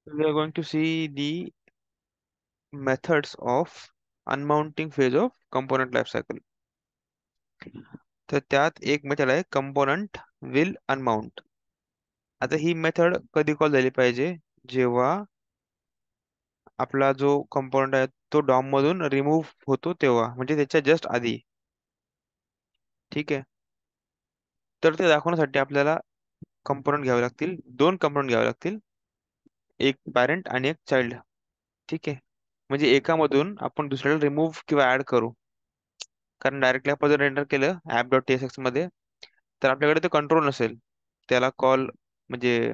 We are going to see the methods of unmounting phase of component life cycle. तर त्यात एक method आहे component will unmount. आता ही method कधी call झाली पाहिजे? जेव्हा आपला जो कंपोनंट आहे तो डॉम मधून रिमूव्ह होतो तेव्हा, म्हणजे त्याच्या जस्ट आधी. ठीक आहे. तर ते दाखवण्यासाठी आपल्याला कंपोनंट घ्यावे लागतील, दोन कंपोनंट घ्यावे लागतील, एक पॅरेंट आणि एक चाइल्ड. ठीक आहे. म्हणजे एकामधून आपण दुसऱ्याला रिमूव्ह किंवा ऍड करू. कारण डायरेक्टली आपण जर एंटर केलं app.tsx मध्ये, तर आपल्याकडे ते कंट्रोल नसेल. त्याला कॉल म्हणजे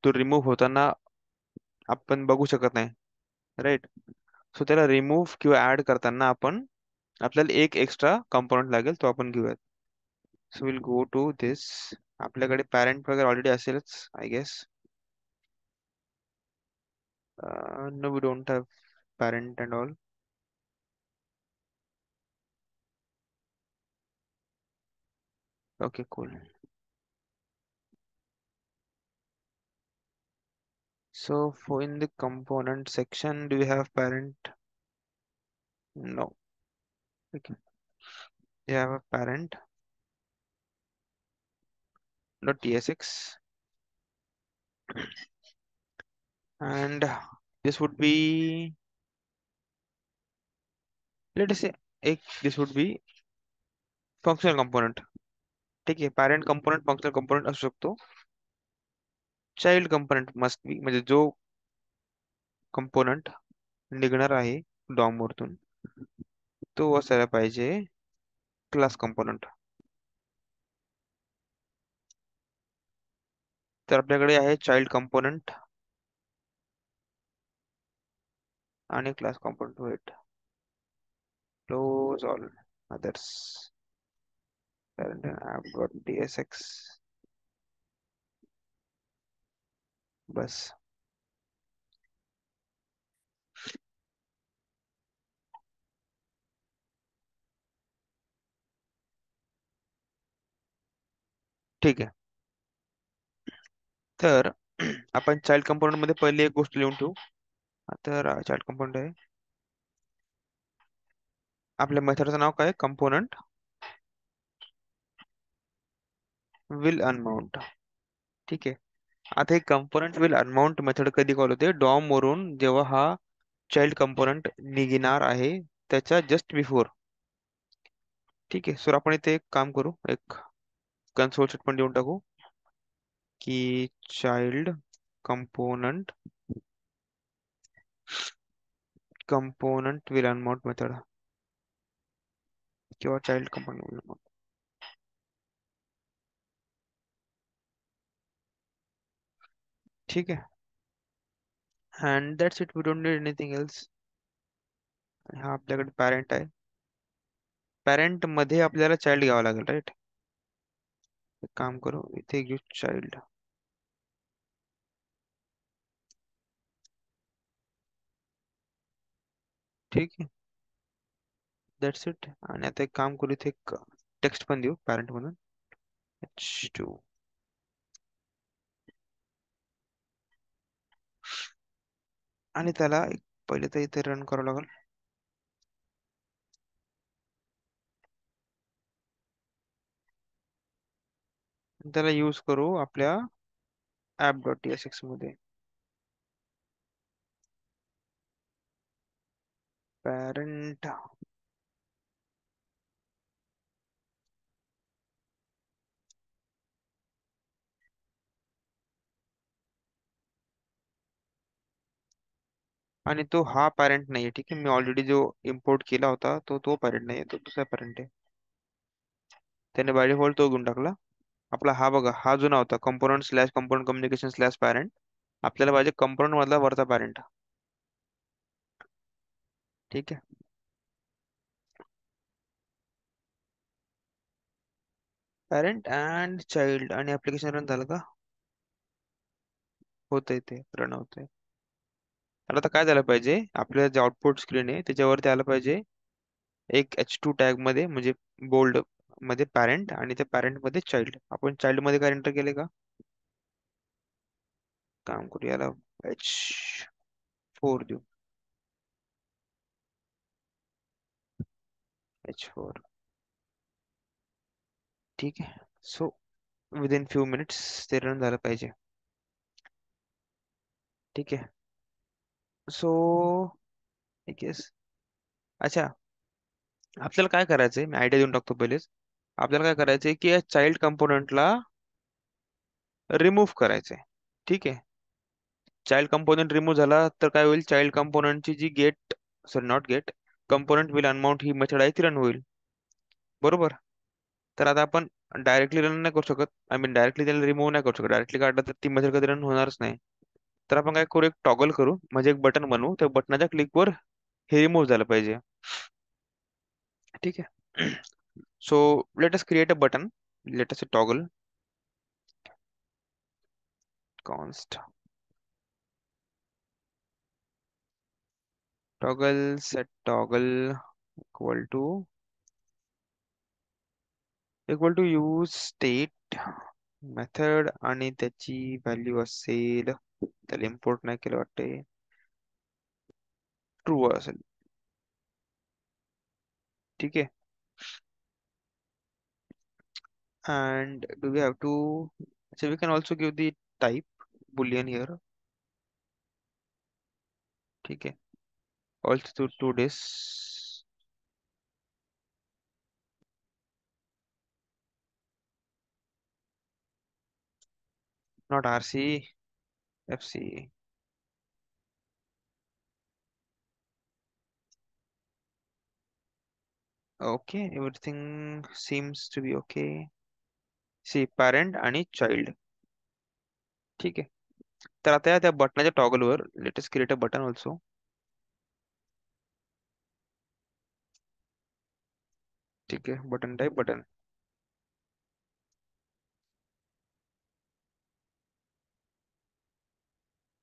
तो रिमूव्ह होताना आपण बघू शकत नाही, राईट? सो त्याला रिमूव्ह किंवा ऍड करताना आपल्याला एक एक्स्ट्रा कंपोनंट लागेल, तो आपण घेऊयात. So will go to this. आपल्याकडे पॅरेंट वगैरे ऑलरेडी असेलच, I guess. No, we don't have parent and all. Okay, cool. So for in the component section, do we have parent? No. Okay. We have a parent, not tsx, and this would be, let us say, this would be functional component. ठीक आहे. Parent component functional component असू शकतो. Child component must be, म्हणजे जो component निघणार आहे Dom वरतून तो असायला पाहिजे क्लास कंपोनंट. तर आपल्याकडे आहे चाइल्ड कंपोनंट आणि class component. Wait, close all others, parent app.tsx. बस. ठीक आहे. तर आपण चाइल्ड कंपोनंट मध्ये पहिली एक गोष्ट लिहून ठेवू. तर चाइल्ड कंपोनंट आहे, आपल्या मेथडचं नाव काय? Component will unmount. ठीक आहे. आता हे कंपोनंट विल अनमाउंट मेथड कधी कॉल होते? डॉम वरून जेव्हा हा चाइल्ड कंपोनंट निघणार आहे त्याच्या जस्ट बिफोर. ठीक आहे. सो आपण इथे एक काम करू, एक कन्सोल स्टेटमेंट देऊन टाकू की child component will unmount method किंवा चाइल्ड कंपोनंट विल अनमाउंट. ठीक आहे. And that's it, we don't need anything else. हा आपल्याकडे पॅरेंट आहे. पॅरेंट मध्ये आपल्याला चाइल्ड घ्यावा लागेल, राईट? एक काम करू, इथे घेऊ चाइल्ड. ठीक आहे. That's it. आणि आता एक काम करू, इथे एक टेक्स्ट पण देऊ पॅरेंट म्हणून, h2. आणि त्याला पहिले तर इथे रन करावं लागेल. त्याला यूज करू आपल्या app.tsx मध्ये. पॅरेंट आणि तो हा पॅरेंट नाहीये. ठीक आहे. मी ऑलरेडी जो इम्पोर्ट केला होता तो पॅरेंट नाहीये, तो दुसरा पॅरेंट आहे. त्याने बाय डिफॉल्ट तो घेऊन टाकला. आपला हा बघा, हा जुना होता, component slash component communication slash parent. आपल्याला पाहिजे कंपोनंट मधला वरचा पॅरेंट. ठीक आहे. पॅरेंट अँड चाइल्ड आणि ऍप्लिकेशन रन झालं का? होतंय, ते रन होतंय. तर आता काय झालं पाहिजे? आपल्या जे आउटपुट स्क्रीन आहे त्याच्यावरती आलं पाहिजे एक H2 टॅग मध्ये, म्हणजे बोल्ड मध्ये पॅरेंट, आणि त्या पॅरेंट मध्ये चाइल्ड. आपण चाइल्ड मध्ये काय एंटर केले का? काम करू, याला H4 देऊ. H4. ठीक आहे. सो विदिन फ्यू मिनिट्स ते रन झालं पाहिजे. ठीक आहे. सो आय गेस, अच्छा, आपल्याला काय करायचंय, मी आयडिया देऊन टाकतो पहिलेच. आपल्याला काय करायचंय की या चाइल्ड कंपोनेंटला रिमूव्ह करायचंय. ठीक आहे. चाइल्ड कंपोनेंट रिमूव्ह झाला तर काय होईल, चाइल्ड कंपोनेंटची जी get, sorry not get, component will unmount ही मेथड आहे ती रन होईल. बरोबर. तर आता आपण डायरेक्टली रन नाही करू शकत, आय मीन डायरेक्टली त्याला रिमूव्ह नाही करू शकत. डायरेक्टली काढलं तर ती मेथड कधी रन होणारच नाही. तर आपण काय करू, एक टॉगल करू, म्हणजे एक बटन बनवू, त्या बटनाच्या क्लिकवर हे रिमूव्ह झालं पाहिजे. ठीक आहे. So let us create a button, let us toggle const toggle set toggle equal to use state method आणि त्याची व्हॅल्यू असेल, त्याला इम्पोर्ट नाही केलं वाटते, ट्रू असेल. ठीक आहे. And do we have to, so we can also give the type boolean here. ठीक है. Also to this, not RC, FC. Okay, everything seems to be okay. See, parent आणि child. ठीक आहे. तर आता त्या बटनाच्या टॉगलवर latest create a button also. ठीक आहे. Button type button.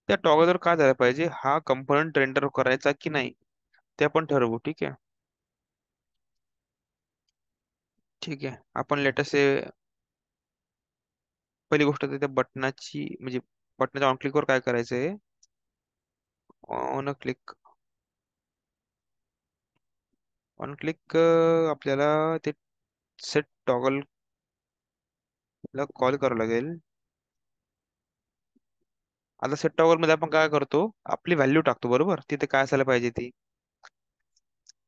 त्या टॉगलवर काय झालं पाहिजे, हा कंपोनंट रेंडर करायचा की नाही ते आपण ठरवू. ठीक आहे. ठीक आहे. आपण लेटेस्ट पहिली गोष्ट तर त्या बटनाची, म्हणजे बटनाच्या ऑन क्लिकवर काय करायचंय, ऑन क्लिक, ऑन क्लिक आपल्याला ते सेट टॉगल ला कॉल करावं लागेल. आता सेट टॉगल मध्ये आपण काय करतो, आपली व्हॅल्यू टाकतो. बरोबर. तिथे काय असायला पाहिजे ती,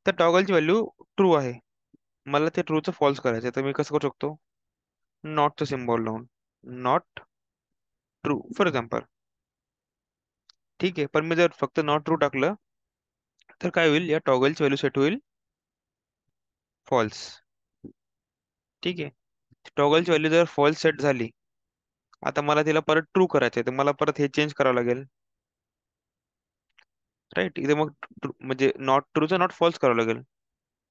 तर टॉगलची व्हॅल्यू ट्रू आहे, मला ते ट्रूचं फॉल्स करायचं तर मी कसं करू शकतो, नॉटचं सिम्बॉल लावून, नॉट ट्रू फॉर एक्झाम्पल. ठीक आहे. पण मी जर फक्त नॉट ट्रू टाकलं तर काय होईल, या टॉगलची व्हॅल्यू सेट होईल फॉल्स. ठीक आहे. टॉगलची व्हॅल्यू जर फॉल्स सेट झाली, आता मला तिला परत ट्रू करायचं आहे, तर मला परत हे चेंज करावं लागेल. राईट. इथे मग म्हणजे नॉट ट्रूचं नॉट फॉल्स करावं लागेल.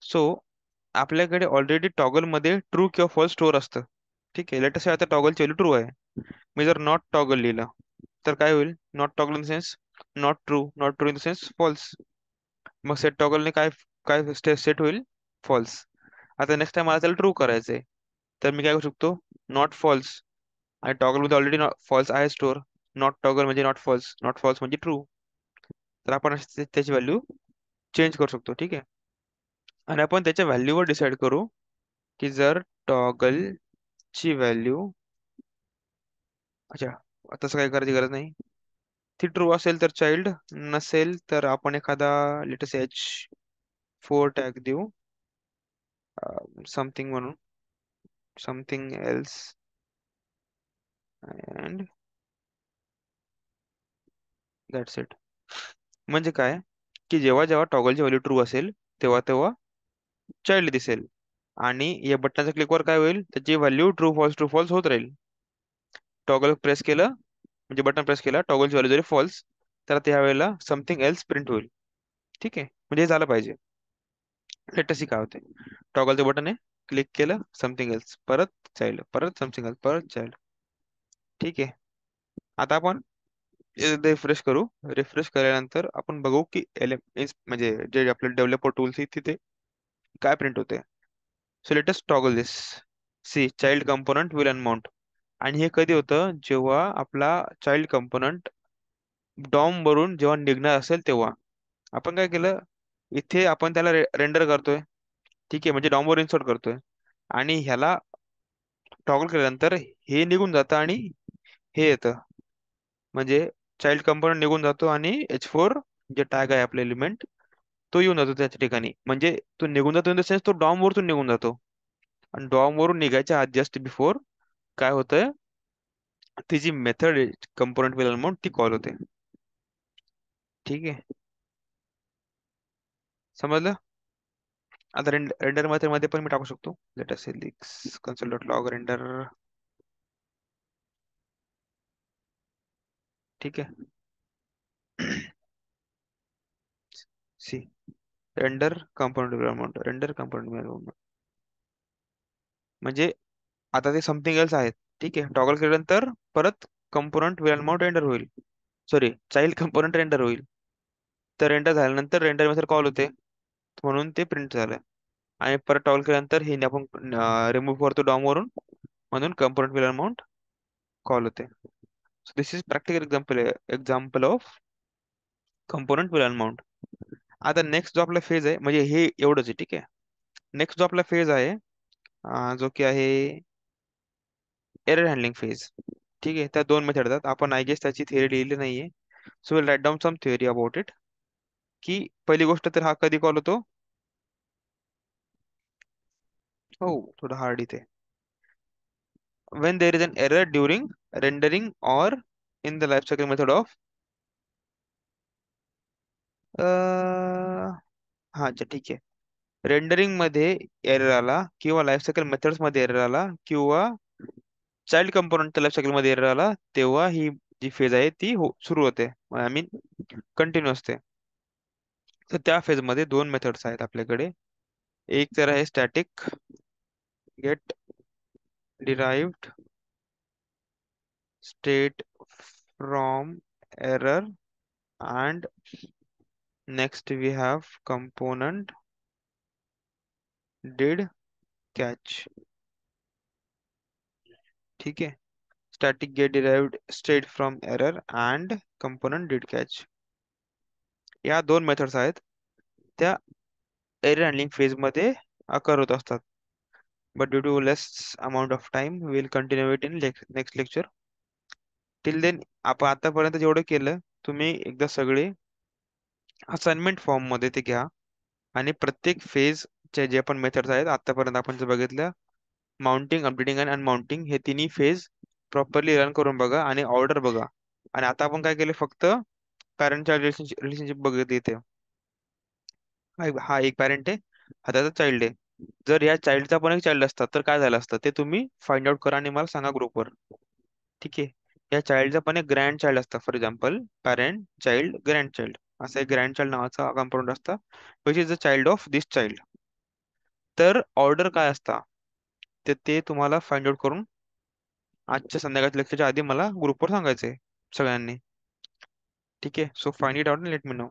सो आपल्याकडे ऑलरेडी टॉगल मध्ये ट्रू किंवा फॉल्स स्टोअर असतं. ठीक आहे. लेट असे आता टॉगलची व्हॅल्यू ट्रू आहे, मी जर नॉट टॉगल लिहिलं तर काय होईल, not toggle in the sense not true, not true in the sense false. मग सेट टॉगलने काय काय सेट होईल, फॉल्स. आता नेक्स्ट टाइम मला त्याला ट्रू करायचंय, तर मी काय करू शकतो, नॉट फॉल्स, आणि टॉगल मध्ये ऑलरेडी फॉल्स आहे स्टोअर, नॉट टॉगल म्हणजे नॉट फॉल्स, नॉट फॉल्स म्हणजे ट्रू. तर आपण त्याची व्हॅल्यू चेंज करू शकतो. ठीक आहे. आणि आपण त्याच्या व्हॅल्यूवर डिसाईड करू की जर टॉगल ची व्हॅल्यू, अच्छा, तसं काही करायची गरज नाही, ती ट्रू असेल तर चाइल्ड, नसेल तर आपण एखादा लेटेस्ट H4 टॅग देऊ, समथिंग म्हणून, something else, and that's it. म्हणजे काय, की जेव्हा जेव्हा टॉगलची व्हॅल्यू ट्रू असेल तेव्हा तेव्हा चाइल्ड दिसेल, आणि या बटनाच्या क्लिकवर काय होईल, त्याची व्हॅल्यू ट्रू फॉल्स होत राहील. टॉगल प्रेस केलं, म्हणजे बटन प्रेस केला, टॉगलची व्हॅल्यू जरी फॉल्स, तर त्या वेळेला समथिंग एल्स प्रिंट होईल. ठीक आहे. म्हणजे हे झालं पाहिजे. लेटेस्ट काय होते, टॉगलचं बटन आहे, क्लिक केलं, समथिंग एल्स, परत चाइल्ड, परत समथिंग एल्स, परत चाइल्ड. ठीक आहे. आता आपण रिफ्रेश करू. रिफ्रेश केल्यानंतर आपण बघू की म्हणजे जे आपले डेव्हलपर टूल्स आहेत तिथे काय प्रिंट होते. So latest toggle this, see child component will unmount. आणि हे कधी होतं, जेव्हा आपला चाइल्ड कंपोनंट डॉम वरून जेव्हा निघणार असेल तेव्हा आपण काय केलं, इथे आपण त्याला रेंडर करतोय. ठीक आहे, म्हणजे डॉम वर इन्सर्ट करतोय आणि ह्याला टॉगल केल्यानंतर हे निघून जातं आणि हे येतं. म्हणजे चाइल्ड कंपोनंट निघून जातो आणि H4 जे टॅग आहे आपले एलिमेंट तो येऊन जातो त्याच्या ठिकाणी. म्हणजे तो निघून जातो इन द सेन्स तो डॉम वरतून निघून जातो. आणि डॉम वरून निघायच्या आत जस्ट बिफोर काय होतंय, ती जी मेथड कंपोनंट विल अनमाउंट ती कॉल होते. ठीक आहे, समजलं. आता रेंडर मेथड मध्ये पण मी टाकू शकतो. Let us console dot log render. ठीक आहे. See render component will unmount, render component will unmount म्हणजे आता ते समथिंग एल्स आहेत. ठीक आहे, टॉगल केल्यानंतर परत कंपोनंट विल अनमाउंट रेंडर होईल. सॉरी, चाइल्ड कंपोनंट रेंडर होईल. तर रेंडर झाल्यानंतर रेंडर मेथड कॉल होते, म्हणून ते प्रिंट झालं. आणि परत टॉगल केल्यानंतर हे आपण रिमूव्ह करतो डॉम वरून, म्हणून कंपोनंट विल अमाउंट कॉल होते. So this is practical example of component will amount. आता नेक्स्ट जो आपला फेज आहे, म्हणजे हे एवढंच आहे. ठीक आहे, नेक्स्ट जो आपला फेज आहे जो की आहे एरर हँडलिंग फेज. ठीक आहे, त्या दोन मेथड आहेत. आपण आय गेस त्याची थिअरी लिहिली नाहीये. So will write down some theory about it. की पहिली गोष्ट तर हा कधी कॉल होतो. हो, थोडं हार्ड इथे. when there is an error during rendering or in the lifecycle method of हा अच्छा ठीक आहे, रेंडरिंग मध्ये एरर आला किंवा लाईफसायकल मेथड्स मध्ये एरर आला किंवा चाइल्ड कंपोनंट लाईफसायकल मध्ये एरर आला, तेव्हा ही जी फेज आहे ती सुरू होते. आय मीन कंटिन्यू असते. तर त्या फेज मध्ये दोन मेथड्स आहेत आपल्याकडे. एक तर आहे static get derived state from error, and next we have component did catch. ठीक है, static get derived state from error and component did catch. या दोन मेथड्स आहेत, त्या एरर हँडलिंग फेज मध्ये अकर होत असतात. But due to less amount of time will continue it in next lecture. Till then आपण आतापर्यंत जेवढं केलं तुम्ही एकदा सगळे असाइनमेंट फॉर्म मध्ये ते घ्या आणि प्रत्येक फेज चे जे पण मेथड्स आहेत आतापर्यंत आपण जे बघितलं, माउंटिंग, अपडेटिंग आणि अनमाउंटिंग, हे तिन्ही फेज प्रॉपरली रन करून बघा आणि ऑर्डर बघा. आणि आता आपण काय केलं, फक्त पॅरेंट चाइल्ड रिलेशनशिप बघितली इथे. हा एक पॅरेंट आहे, हा त्याचा चाइल्ड आहे. जर या चाइल्डचा पण एक चाइल्ड असता तर काय झालं असतं ते तुम्ही फाइंड आउट करा आणि मला सांगा ग्रुपवर. ठीक आहे, या चाइल्डचा पण एक ग्रँड चाइल्ड असतं. For example parent child grand child, असं एक ग्रँड चाइल्ड नावाचा कंपाऊंड असतं which is the child of this child. तर ऑर्डर काय असता ते तुम्हाला फाइंड आउट करून आजच्या संध्याकाळच्या लेक्चरच्या आधी मला ग्रुपवर सांगायचंय सगळ्यांनी. ठीक आहे, so find it out let me know.